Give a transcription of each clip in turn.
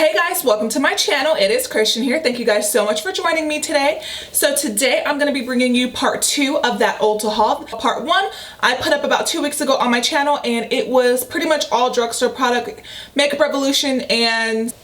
Hey guys, welcome to my channel. It is Christian here. Thank you guys so much for joining me today. So today I'm going to be bringing you part 2 of that Ulta haul. Part 1 I put up about 2 weeks ago on my channel, and it was pretty much all drugstore product, Makeup Revolution and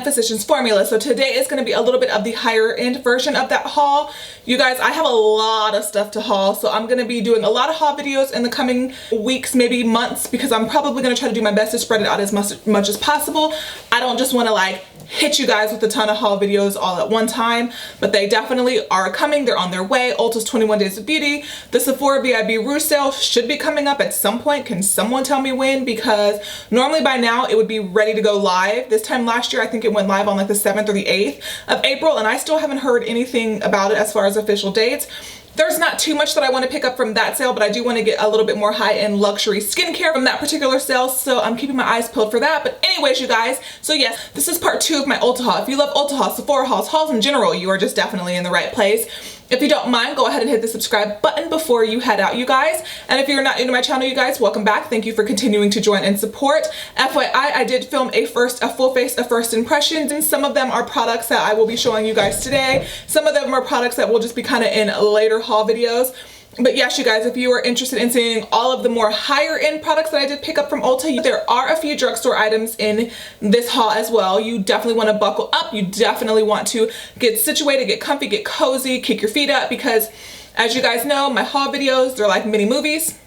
Physicians Formula. So today is going to be a little bit of the higher end version of that haul. You guys, I have a lot of stuff to haul, so I'm going to be doing a lot of haul videos in the coming weeks, maybe months, because I'm probably going to try to do my best to spread it out as much as possible. I don't just want to like hit you guys with a ton of haul videos all at one time, but they definitely are coming. They're on their way. Ulta's 21 Days of Beauty, the Sephora VIB Rouge sale should be coming up at some point. Can someone tell me when? Because normally by now it would be ready to go live. This time last year I think it went live on like the 7th or the 8th of April, and I still haven't heard anything about it as far as official dates. There's not too much that I want to pick up from that sale, but I do want to get a little bit more high-end luxury skincare from that particular sale, so I'm keeping my eyes peeled for that. But anyways, you guys, so yes, this is part 2 of my Ulta haul. If you love Ulta haul, Sephora hauls, hauls in general, you are just definitely in the right place. If you don't mind, go ahead and hit the subscribe button before you head out, you guys. And if you're not new to my channel, you guys, welcome back. Thank you for continuing to join and support. FYI, I did film a full face of first impressions, and some of them are products that I will be showing you guys today. Some of them are products that will just be kind of in later haul videos. But yes, you guys, if you are interested in seeing all of the more higher end products that I did pick up from Ulta, there are a few drugstore items in this haul as well. You definitely want to buckle up. You definitely want to get situated, get comfy, get cozy, kick your feet up, because as you guys know, my haul videos, they're like mini movies,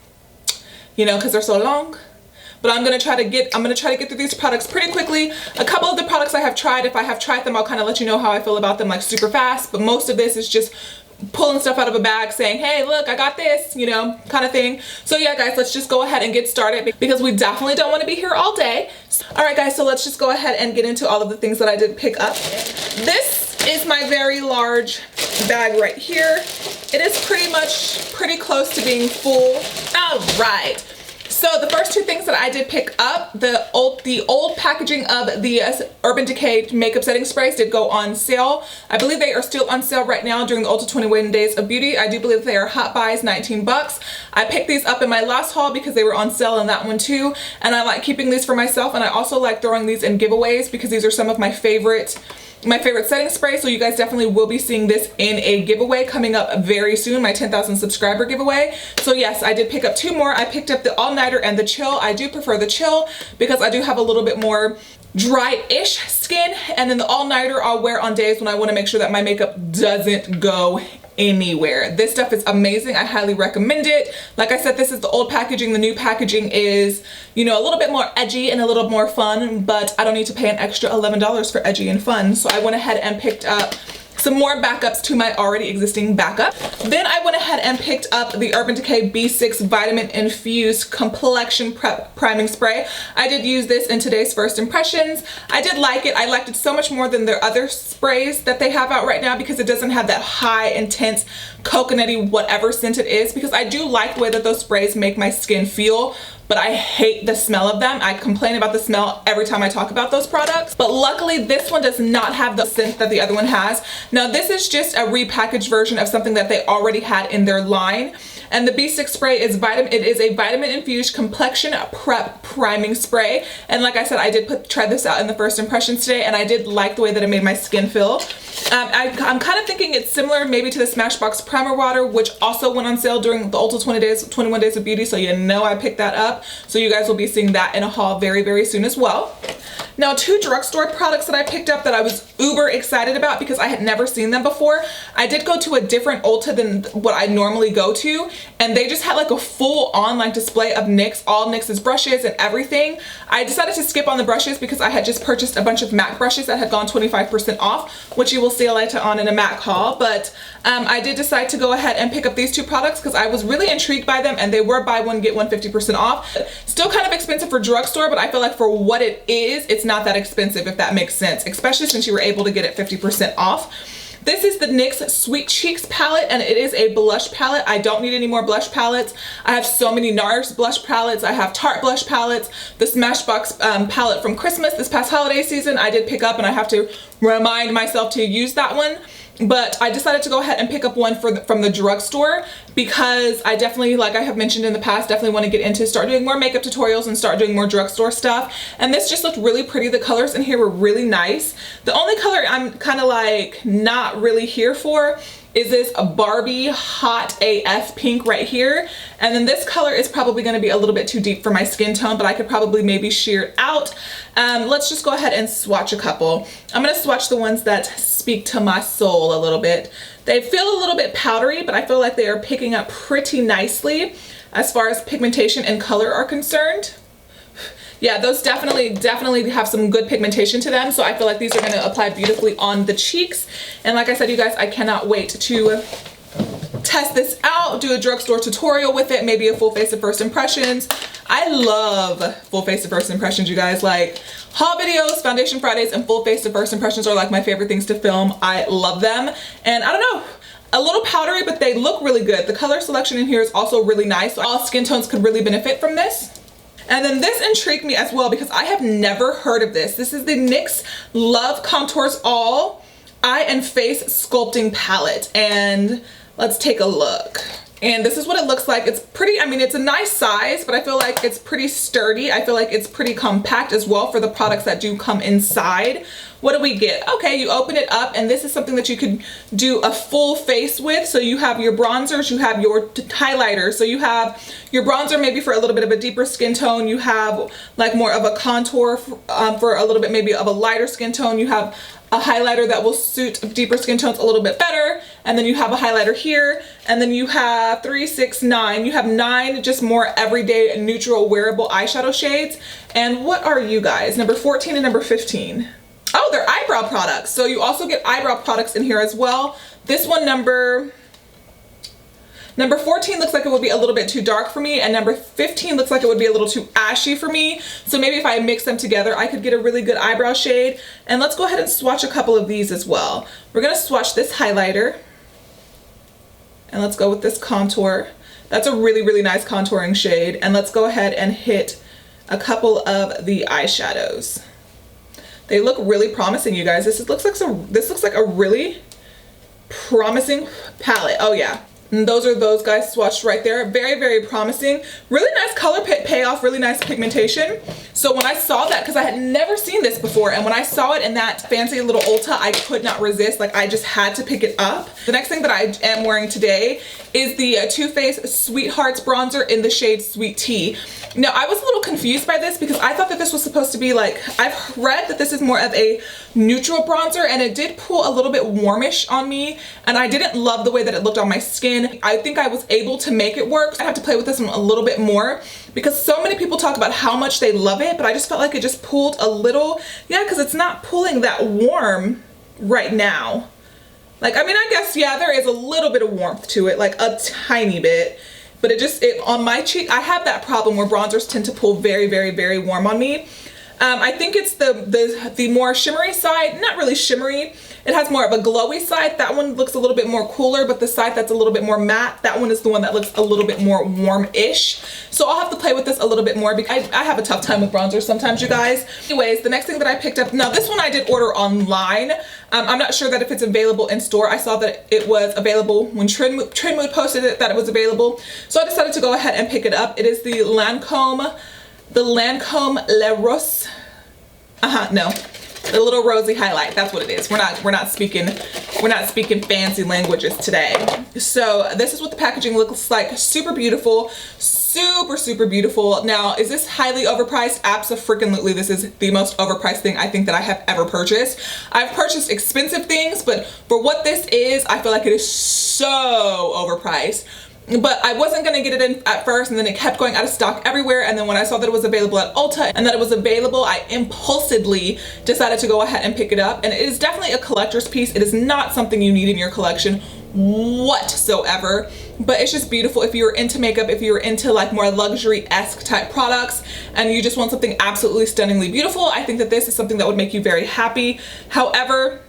you know, because they're so long. But I'm gonna try to get through these products pretty quickly. A couple of the products I have tried, if I have tried them, I'll kind of let you know how I feel about them like super fast. But most of this is just pulling stuff out of a bag saying, hey, look, I got this, you know, kind of thing. So yeah, guys, let's just go ahead and get started, because we definitely don't want to be here all day. All right, guys, so let's just go ahead and get into all of the things that I did pick up. This is my very large bag right here. It is pretty close to being full. All right. So the first 2 things that I did pick up, the old packaging of the Urban Decay makeup setting sprays did go on sale. I believe they are still on sale right now during the Ulta 21 Days of Beauty. I do believe they are hot buys, 19 bucks. I picked these up in my last haul because they were on sale in that one too, and I like keeping these for myself, and I also like throwing these in giveaways because these are some of my favorite setting spray. So you guys definitely will be seeing this in a giveaway coming up very soon, my 10,000 subscriber giveaway. So yes, I did pick up 2 more. I picked up the All Nighter and the Chill. I do prefer the Chill because I do have a little bit more dry-ish skin, and then the All Nighter I'll wear on days when I want to make sure that my makeup doesn't go anywhere. This stuff is amazing. I highly recommend it. Like I said, this is the old packaging. The new packaging is, you know, a little bit more edgy and a little more fun, but I don't need to pay an extra $11 for edgy and fun. So I went ahead and picked up some more backups to my already existing backup. Then I went ahead and picked up the Urban Decay B6 Vitamin-Infused Complexion Priming Spray. I did use this in today's first impressions. I did like it. I liked it so much more than their other sprays that they have out right now, because it doesn't have that high, intense, coconutty, whatever scent it is, because I do like the way that those sprays make my skin feel, but I hate the smell of them. I complain about the smell every time I talk about those products. But luckily this one does not have the scent that the other one has. Now this is just a repackaged version of something that they already had in their line. And the B6 spray is a vitamin-infused complexion prep priming spray. And like I said, I did try this out in the first impressions today, and I did like the way that it made my skin feel. I'm kind of thinking it's similar maybe to the Smashbox Primer Water, which also went on sale during the Ulta 21 Days of Beauty, so you know I picked that up. So you guys will be seeing that in a haul very, very soon as well. Now, 2 drugstore products that I picked up that I was uber excited about because I had never seen them before. I did go to a different Ulta than what I normally go to, and they just had like a full-on like display of NYX, all NYX's brushes and everything. I decided to skip on the brushes because I had just purchased a bunch of MAC brushes that had gone 25% off, which you will see later on in a MAC haul. But I did decide to go ahead and pick up these 2 products because I was really intrigued by them, and they were buy one get one 50% off. Still kind of expensive for drugstore, but I feel like for what it is, it's not that expensive, if that makes sense, especially since you were able to get it 50% off. This is the NYX Sweet Cheeks palette, and it is a blush palette. I don't need any more blush palettes. I have so many NARS blush palettes. I have Tarte blush palettes. The Smashbox palette from Christmas this past holiday season I did pick up, and I have to remind myself to use that one. but I decided to go ahead and pick up one from the drugstore because I definitely, like I have mentioned in the past, definitely want to get into start doing more makeup tutorials and start doing more drugstore stuff. And this just looked really pretty. The colors in here were really nice. The only color I'm kind of like not really here for is this Barbie Hot AF pink right here. And then this color is probably going to be a little bit too deep for my skin tone, but I could probably maybe sheer it out. Let's just go ahead and swatch a couple. I'm going to swatch the ones that speak to my soul a little bit. They feel a little bit powdery, but I feel like they are picking up pretty nicely as far as pigmentation and color are concerned. Yeah, those definitely have some good pigmentation to them. So I feel like these are going to apply beautifully on the cheeks. And like I said, you guys, I cannot wait to test this out, do a drugstore tutorial with it, maybe a full face of first impressions. I love full face of first impressions, you guys. Like haul videos, foundation Fridays, and full face of first impressions are like my favorite things to film. I love them. And I don't know, a little powdery, but they look really good. The color selection in here is also really nice. So all skin tones could really benefit from this. And then this intrigued me as well because I have never heard of this. This is the NYX Love Contours All Eye and Face Sculpting Palette. And let's take a look. And this is what it looks like. It's pretty, I mean, it's a nice size, but I feel like it's pretty sturdy. I feel like it's pretty compact as well for the products that do come inside. What do we get? Okay, you open it up, and this is something that you could do a full face with. So you have your bronzers, you have your highlighters. So you have your bronzer maybe for a little bit of a deeper skin tone. You have like more of a contour for a little bit maybe of a lighter skin tone. You have a highlighter that will suit deeper skin tones a little bit better. And then you have a highlighter here. And then you have 3, 6, 9. You have 9 just more everyday neutral wearable eyeshadow shades. And what are you guys? Number 14 and number 15. Oh, they're eyebrow products. So you also get eyebrow products in here as well. This one, number 14 looks like it would be a little bit too dark for me, and number 15 looks like it would be a little too ashy for me. So maybe if I mix them together, I could get a really good eyebrow shade. And let's go ahead and swatch a couple of these as well. We're gonna swatch this highlighter, and let's go with this contour. That's a really, really nice contouring shade. And let's go ahead and hit a couple of the eyeshadows. They look really promising, you guys. This looks like a really promising palette. Oh yeah. And those are those guys swatched right there. Very, very promising. Really nice color payoff, really nice pigmentation. So when I saw that, because I had never seen this before, and when I saw it in that fancy little Ulta, I could not resist. Like, I just had to pick it up. The next thing that I am wearing today is the Too Faced Sweethearts bronzer in the shade Sweet Tea. Now, I was a little confused by this because I thought that this was supposed to be like, I've read that this is more of a neutral bronzer, and it did pull a little bit warmish on me, and I didn't love the way that it looked on my skin. I think I was able to make it work. I have to play with this one a little bit more because so many people talk about how much they love it, but I just felt like it just pulled a little, yeah, because it's not pulling that warm right now. Like, I mean, I guess, yeah, there is a little bit of warmth to it, like a tiny bit, but it on my cheek, I have that problem where bronzers tend to pull very, very, very warm on me. I think it's the more shimmery side, not really shimmery. It has more of a glowy side. That one looks a little bit more cooler, but the side that's a little bit more matte, that one is the one that looks a little bit more warm-ish. So I'll have to play with this a little bit more because I have a tough time with bronzers sometimes, you guys. Anyways, the next thing that I picked up, now this one I did order online. I'm not sure that if it's available in store. I saw that it was available when Trendmood posted it, that it was available. So I decided to go ahead and pick it up. It is the LANCOME Le Rose. No. The little rosy highlight, that's what it is. We're not speaking fancy languages today. So this is what the packaging looks like. Super beautiful, super beautiful. Now, is this highly overpriced? Abso-freaking-lutely, this is the most overpriced thing I think that I have ever purchased. I've purchased expensive things, but for what this is, I feel like it is so overpriced. But I wasn't gonna get it in at first, and then it kept going out of stock everywhere. And then when I saw that it was available at Ulta and that it was available, I impulsively decided to go ahead and pick it up. And it is definitely a collector's piece. It is not something you need in your collection whatsoever, but it's just beautiful if you're into makeup, if you're into like more luxury-esque type products and you just want something absolutely stunningly beautiful. I think that this is something that would make you very happy. However,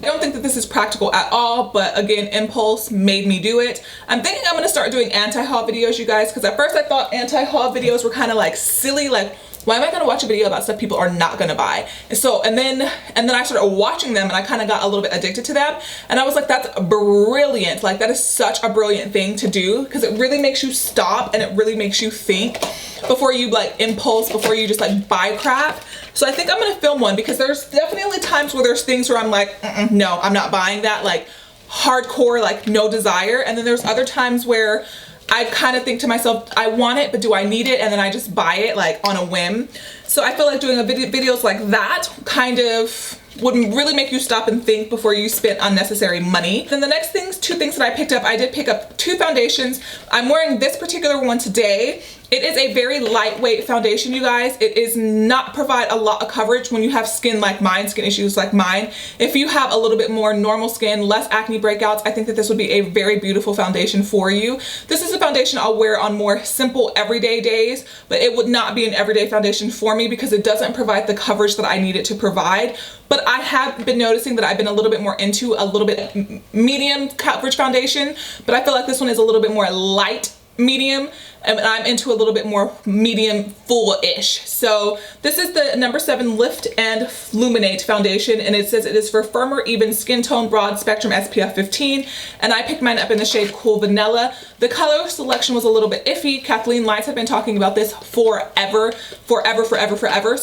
I don't think that this is practical at all, but again, impulse made me do it. I'm thinking I'm gonna start doing anti-haul videos, you guys, because at first I thought anti-haul videos were kind of like silly, like why am I gonna watch a video about stuff people are not gonna buy? And then I started watching them and I kind of got a little bit addicted to them. And I was like, that's brilliant. Like that is such a brilliant thing to do because it really makes you stop and it really makes you think before you like impulse, before you just like buy crap. So I think I'm gonna film one because there's definitely times where there's things where I'm like, no, I'm not buying that, like hardcore, like no desire. And then there's other times where I kind of think to myself, I want it, but do I need it? And then I just buy it like on a whim. So I feel like doing videos like that kind of would really make you stop and think before you spend unnecessary money. Then the next two things that I picked up, I did pick up 2 foundations. I'm wearing this particular one today. It is a very lightweight foundation, you guys. It is not provide a lot of coverage when you have skin like mine, skin issues like mine. If you have a little bit more normal skin, less acne breakouts, I think that this would be a very beautiful foundation for you. This is a foundation I'll wear on more simple everyday days, but it would not be an everyday foundation for me because it doesn't provide the coverage that I need it to provide. But I have been noticing that I've been a little bit more into a little bit medium coverage foundation, but I feel like this one is a little bit more light medium, and I'm into a little bit more medium full-ish. So this is the number 7 Lift and Illuminate foundation, and it says it is for firmer, even skin tone, broad spectrum, SPF 15, and I picked mine up in the shade Cool Vanilla. The color selection was a little bit iffy. Kathleen Lights have been talking about this forever, so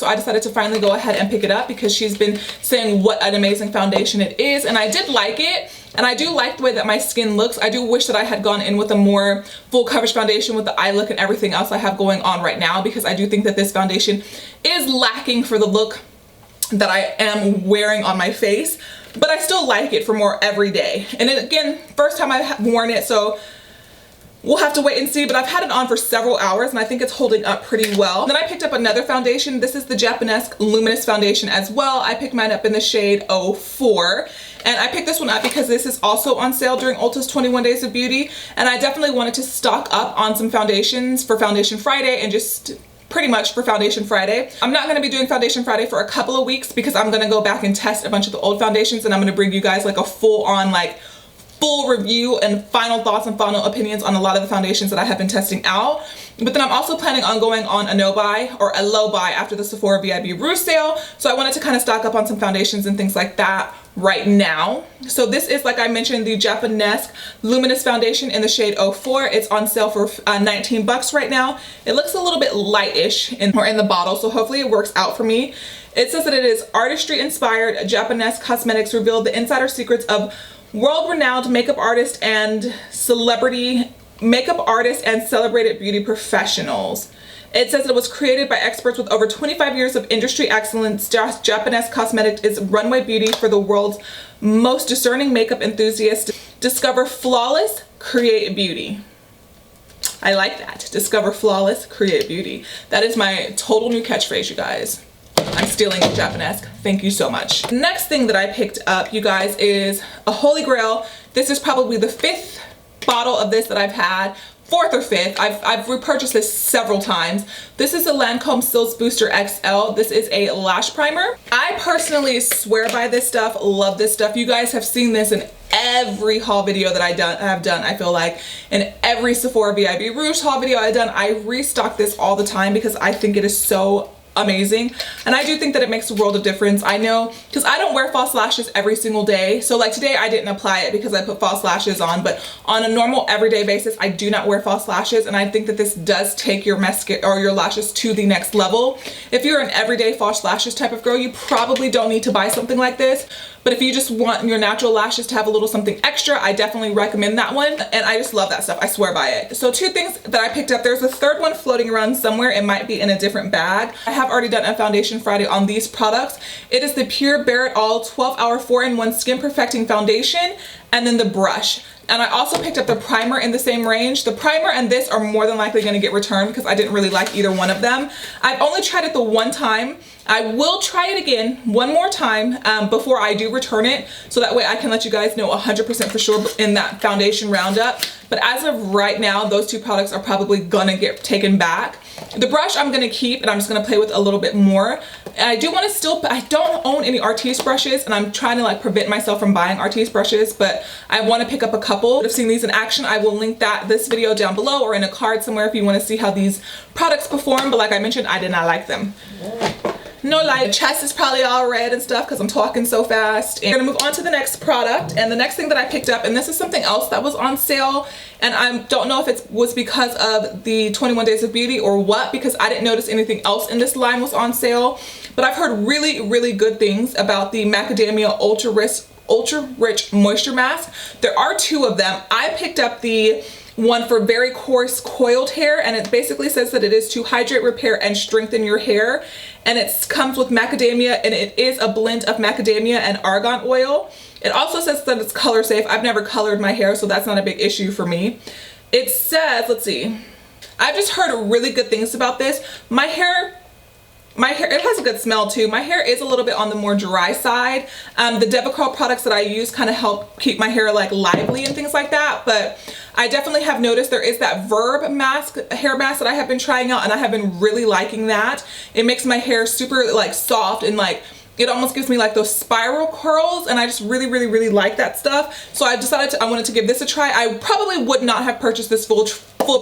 I decided to finally go ahead and pick it up because she's been saying what an amazing foundation it is, and I did like it. And I do like the way that my skin looks. I do wish that I had gone in with a more full coverage foundation with the eye look and everything else I have going on right now, because I do think that this foundation is lacking for the look that I am wearing on my face, but I still like it for more everyday. And then again, first time I've worn it, so we'll have to wait and see, but I've had it on for several hours and I think it's holding up pretty well. Then I picked up another foundation. This is the Japonesque Luminous Foundation as well. I picked mine up in the shade 04. And I picked this one up because this is also on sale during Ulta's 21 Days of Beauty. And I definitely wanted to stock up on some foundations for Foundation Friday and just pretty much for Foundation Friday. I'm not gonna be doing Foundation Friday for a couple of weeks because I'm gonna go back and test a bunch of the old foundations and I'm gonna bring you guys like a full review and final thoughts and final opinions on a lot of the foundations that I have been testing out. But then I'm also planning on going on a no buy or a low buy after the Sephora VIB Rôse sale. So I wanted to kind of stock up on some foundations and things like that right now. So this is, like I mentioned, the Japonesque Luminous Foundation in the shade 04. It's on sale for 19 bucks right now. It looks a little bit lightish in the bottle, so hopefully it works out for me. It says that it is artistry inspired. Japonesque Cosmetics revealed the insider secrets of world-renowned makeup artist and celebrated beauty professionals. It says it was created by experts with over 25 years of industry excellence. Japanese Cosmetics is runway beauty for the world's most discerning makeup enthusiasts. Discover flawless, create beauty. I like that. Discover flawless, create beauty. That is my total new catchphrase, you guys. I'm stealing it, Japonesque. Thank you so much. Next thing that I picked up, you guys, is a holy grail. This is probably the 5th bottle of this that I've had. 4th or 5th. I've repurchased this several times. This is a LANCOME Cils Booster XL. This is a lash primer. I personally swear by this stuff, love this stuff. You guys have seen this in every haul video that I have done. I feel like in every Sephora VIB Rôse haul video I've done, I restock this all the time because I think it is so amazing, and I do think that it makes a world of difference. I know, because I don't wear false lashes every single day, so like today I didn't apply it because I put false lashes on, but on a normal everyday basis I do not wear false lashes, and I think that this does take your mascara or your lashes to the next level. If you're an everyday false lashes type of girl, you probably don't need to buy something like this, but if you just want your natural lashes to have a little something extra, I definitely recommend that one, and I just love that stuff. I swear by it. So 2 things that I picked up. There's a 3rd one floating around somewhere. It might be in a different bag. I have already done a Foundation Friday on these products. It is the Pure Bare It All 12-Hour 4-in-1 Skin Perfecting Foundation, and then the brush. And I also picked up the primer in the same range. The primer and this are more than likely going to get returned because I didn't really like either one of them. I've only tried it the one time. I will try it again one more time before I do return it, so that way I can let you guys know 100% for sure in that foundation roundup. But as of right now, those 2 products are probably gonna get taken back. The brush I'm gonna keep, and I'm just gonna play with a little bit more. And I do want to still, I don't own any Artiste brushes, and I'm trying to like prevent myself from buying Artiste brushes, but I want to pick up a couple. If seen these in action, I will link this video down below or in a card somewhere if you want to see how these products perform. But like I mentioned, I did not like them. No lie, the chest is probably all red and stuff because I'm talking so fast. And I'm gonna move on to the next product, and the next thing that I picked up, and this is something else that was on sale, and I don't know if it was because of the 21 Days of Beauty or what, because I didn't notice anything else in this line was on sale, but I've heard really good things about the Macadamia Ultra Rich Moisture Mask. There are two of them. I picked up the one for very coarse coiled hair, and it basically says that it is to hydrate, repair, and strengthen your hair, and it comes with macadamia, and it is a blend of macadamia and argan oil. It also says that it's color safe. I've never colored my hair, so that's not a big issue for me. It says, let's see, I've just heard really good things about this. My hair, it has a good smell too. My hair is a little bit on the more dry side. The DevaCurl products that I use kind of help keep my hair like lively and things like that, but I definitely have noticed there is that Verb mask, hair mask that I have been trying out, and I have been really liking that. It makes my hair super like soft, and like it almost gives me like those spiral curls, and I just really like that stuff. So I decided I wanted to give this a try. I probably would not have purchased this full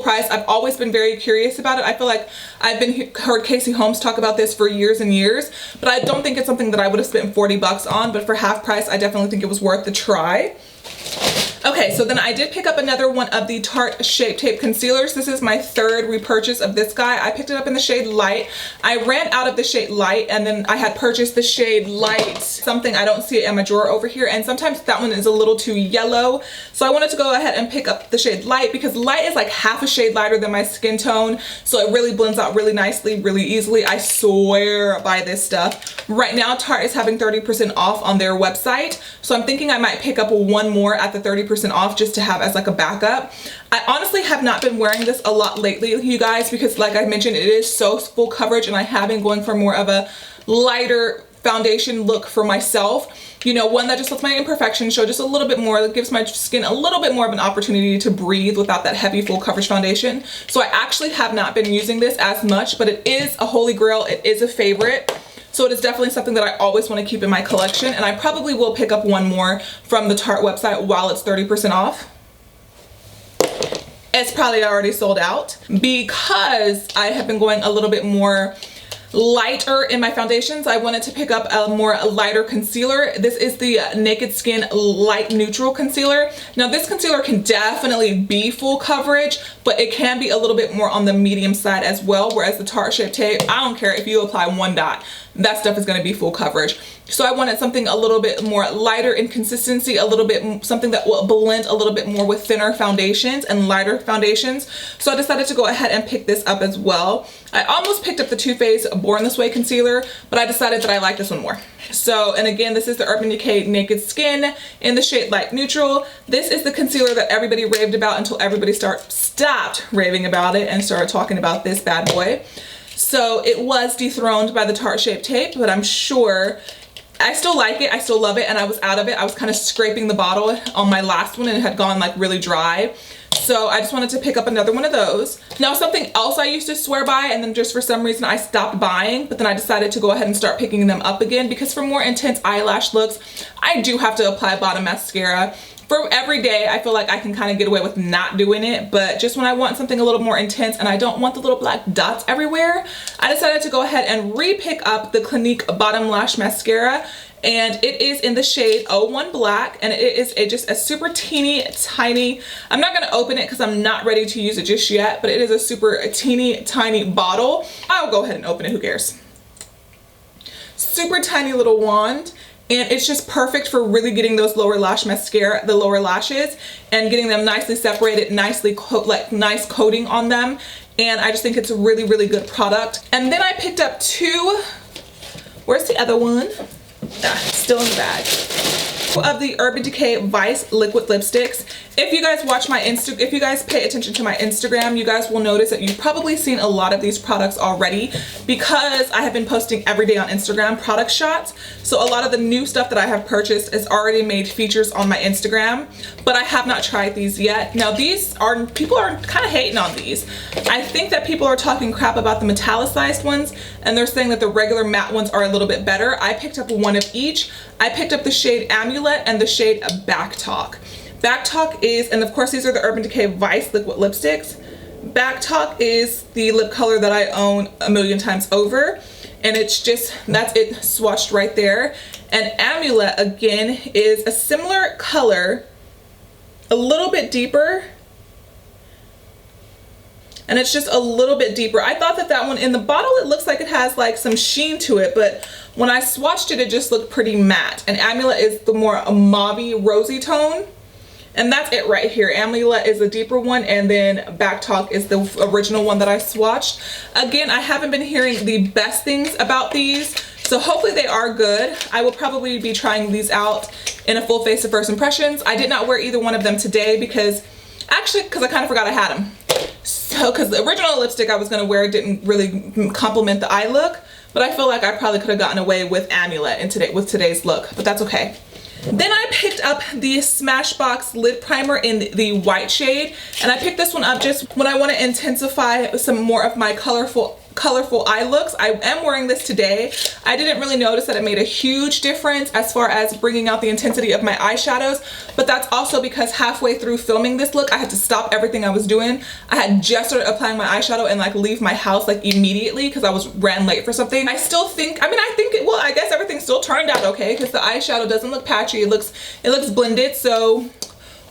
price. I've always been very curious about it. I feel like I've heard Casey Holmes talk about this for years and years, but I don't think it's something that I would have spent 40 bucks on, but for half price, I definitely think it was worth the try. Okay, so then I did pick up another one of the Tarte Shape Tape Concealers. This is my third repurchase of this guy. I picked it up in the shade Light. I ran out of the shade Light, and then I had purchased the shade Light, something I don't see it in my drawer over here, and sometimes that one is a little too yellow. So I wanted to go ahead and pick up the shade Light because Light is like half a shade lighter than my skin tone, so it really blends out really nicely, really easily. I swear by this stuff. Right now, Tarte is having 30% off on their website, so I'm thinking I might pick up one more at the 30% off just to have as like a backup. I honestly have not been wearing this a lot lately, you guys, because like I mentioned, it is so full coverage, and I have been going for more of a lighter foundation look for myself. You know, one that just lets my imperfections show just a little bit more, that gives my skin a little bit more of an opportunity to breathe without that heavy full coverage foundation. So I actually have not been using this as much, but it is a holy grail. It is a favorite. So it is definitely something that I always want to keep in my collection, and I probably will pick up one more from the Tarte website while it's 30% off. It's probably already sold out because I have been going a little bit more lighter in my foundations. I wanted to pick up a more lighter concealer. This is the Naked Skin Light Neutral Concealer. Now this concealer can definitely be full coverage, but it can be a little bit more on the medium side as well, whereas the Tarte Shape Tape, I don't care if you apply one dot, that stuff is going to be full coverage. So I wanted something a little bit more lighter in consistency, a little bit something that will blend a little bit more with thinner foundations and lighter foundations. So I decided to go ahead and pick this up as well. I almost picked up the Too Faced Born This Way concealer, but I decided that I like this one more. So, and again, this is the Urban Decay Naked Skin in the shade Light Neutral. This is the concealer that everybody raved about until everybody stopped raving about it and started talking about this bad boy. So it was dethroned by the Tarte Shape Tape, but I'm sure I still like it. I still love it, and I was out of it. I was kind of scraping the bottle on my last one, and it had gone like really dry. So I just wanted to pick up another one of those. Now something else I used to swear by, and then just for some reason I stopped buying, but then I decided to go ahead and start picking them up again, because for more intense eyelash looks, I do have to apply bottom mascara. For every day, I feel like I can kind of get away with not doing it, but just when I want something a little more intense and I don't want the little black dots everywhere, I decided to go ahead and re-pick up the Clinique Bottom Lash Mascara, and it is in the shade 01 Black, and it is just a super teeny tiny, I'm not going to open it because I'm not ready to use it just yet, but it is a super teeny tiny bottle. I'll go ahead and open it, who cares. Super tiny little wand. And it's just perfect for really getting those lower lash mascara, the lower lashes, and getting them nicely separated, nicely nice coating on them. And I just think it's a really good product. And then I picked up two, where's the other one? Still in the bag. Of the Urban Decay Vice liquid lipsticks. If you guys watch my if you guys pay attention to my Instagram, you guys will notice that you've probably seen a lot of these products already, because I have been posting every day on Instagram product shots. So a lot of the new stuff that I have purchased is already made features on my Instagram, but I have not tried these yet. Now these are, people are kind of hating on these. I think that people are talking crap about the metallicized ones, and they're saying that the regular matte ones are a little bit better. I picked up one of each. I picked up the shade Amulet and the shade Backtalk. Backtalk is, and of course these are the Urban Decay Vice liquid lipsticks. Backtalk is the lip color that I own a million times over, and it's just, that's it swatched right there. And Amulet, again, is a similar color, a little bit deeper, and it's just a little bit deeper. I thought that that one, in the bottle it looks like it has like some sheen to it, but when I swatched it, it just looked pretty matte. And Amulet is the more mauve-y, rosy tone. And that's it right here. Amulet is a deeper one, and then Backtalk is the original one that I swatched. Again, I haven't been hearing the best things about these, so hopefully they are good. I will probably be trying these out in a full face of first impressions. I did not wear either one of them today because I kind of forgot I had them. So, because the original lipstick I was going to wear didn't really complement the eye look, but I feel like I probably could have gotten away with Amulet with today's look, but that's okay. Then I picked up the Smashbox lid primer in the white shade, and I picked this one up just when I want to intensify some more of my colorful eye looks. I am wearing this today. I didn't really notice that it made a huge difference as far as bringing out the intensity of my eyeshadows, but that's also because halfway through filming this look, I had to stop everything I was doing. I had just started applying my eyeshadow and like leave my house like immediately because I ran late for something. I still think, well, I guess everything still turned out okay because the eyeshadow doesn't look patchy. It looks blended, so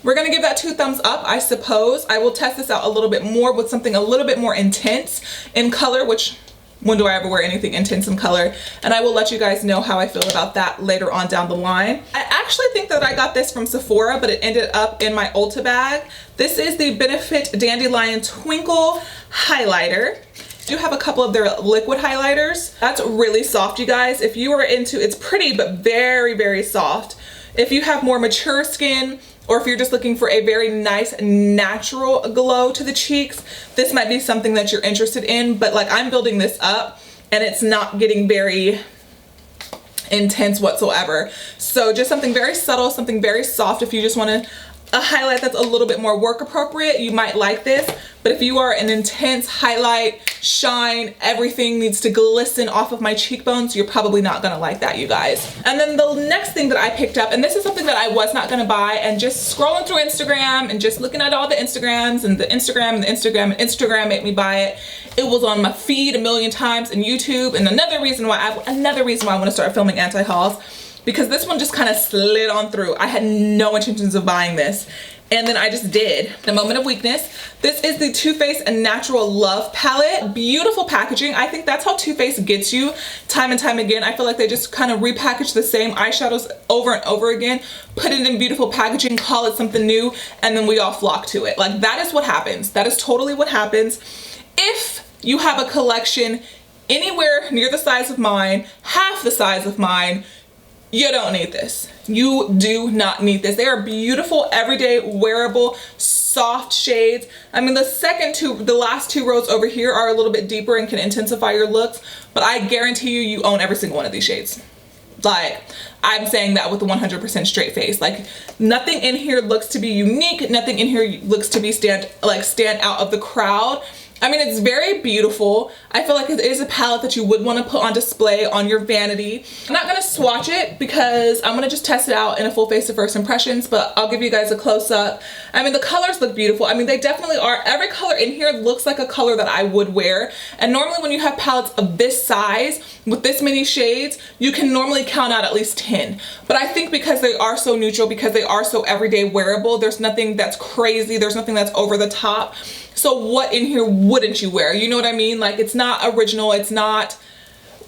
we're gonna give that 2 thumbs up, I suppose. I will test this out a little bit more with something a little bit more intense in color, which, when do I ever wear anything intense in color? And I will let you guys know how I feel about that later on down the line. I actually think that I got this from Sephora, but it ended up in my Ulta bag. This is the Benefit Dandelion Twinkle highlighter. I do have a couple of their liquid highlighters. That's really soft, you guys. If you are into, it's pretty, but very, very soft. If you have more mature skin, or if you're just looking for a very nice natural glow to the cheeks, this might be something that you're interested in. But like, I'm building this up and it's not getting very intense whatsoever. So just something very subtle, something very soft. If you just want a highlight that's a little bit more work appropriate, you might like this. But if you are an intense highlight, shine, everything needs to glisten off of my cheekbones, you're probably not gonna like that, you guys. And then the next thing that I picked up, and this is something that I was not gonna buy, and just scrolling through Instagram and just looking at all the Instagrams and the Instagram and the Instagram, and Instagram made me buy it. It was on my feed a million times, and YouTube, and another reason why I want to start filming anti-hauls, because this one just kind of slid on through. I had no intentions of buying this, and then I just did. The moment of weakness. This is the Too Faced Natural Love palette. Beautiful packaging. I think that's how Too Faced gets you time and time again. I feel like they just kind of repackage the same eyeshadows over and over again, put it in beautiful packaging, call it something new, and then we all flock to it. Like, that is what happens. That is totally what happens. If you have a collection anywhere near the size of mine, half the size of mine, you don't need this. You do not need this. They are beautiful, everyday, wearable, soft shades. I mean, the last 2 rows over here are a little bit deeper and can intensify your looks, but I guarantee you, you own every single one of these shades. Like, I'm saying that with a 100% straight face. Like, nothing in here looks to be unique. Nothing in here looks to be stand out of the crowd. I mean, it's very beautiful. I feel like it is a palette that you would want to put on display on your vanity. I'm not going to swatch it because I'm going to just test it out in a full face of first impressions, but I'll give you guys a close-up. I mean, the colors look beautiful. I mean, they definitely are. Every color in here looks like a color that I would wear. And normally when you have palettes of this size with this many shades, you can normally count out at least 10. But I think because they are so neutral, because they are so everyday wearable, there's nothing that's crazy. There's nothing that's over the top. So what in here wouldn't you wear? You know what I mean? Like, it's not original. It's not,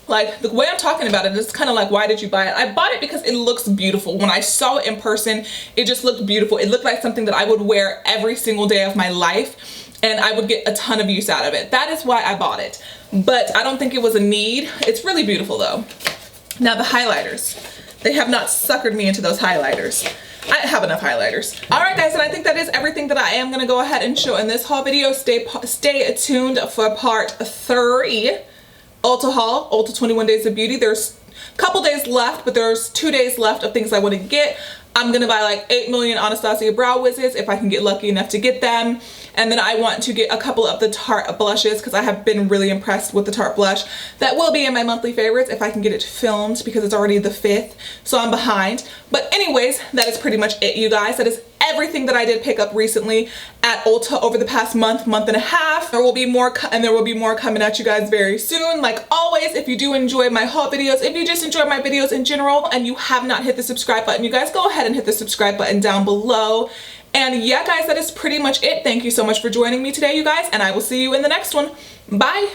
like, the way I'm talking about it, it's kind of like, why did you buy it? I bought it because it looks beautiful. When I saw it in person, it just looked beautiful. It looked like something that I would wear every single day of my life, and I would get a ton of use out of it. That is why I bought it. But I don't think it was a need. It's really beautiful though. Now the highlighters. They have not suckered me into those highlighters. I have enough highlighters. All right, guys, and I think that is everything that I am gonna go ahead and show in this haul video. Stay tuned for part 3. Ulta Haul, Ulta 21 Days of Beauty. There's a couple days left, but there's 2 days left of things I want to get. I'm gonna buy like 8 million Anastasia brow wizzes if I can get lucky enough to get them. And then I want to get a couple of the Tarte blushes because I have been really impressed with the Tarte blush. That will be in my monthly favorites if I can get it filmed because it's already the 5th, so I'm behind. But anyways, that is pretty much it, you guys. That is everything that I did pick up recently at Ulta over the past month and a half. There will be more coming at you guys very soon. Like always, if you do enjoy my haul videos, if you just enjoy my videos in general and you have not hit the subscribe button, you guys go ahead and hit the subscribe button down below. And yeah, guys, that is pretty much it. Thank you so much for joining me today, you guys, and I will see you in the next one. Bye.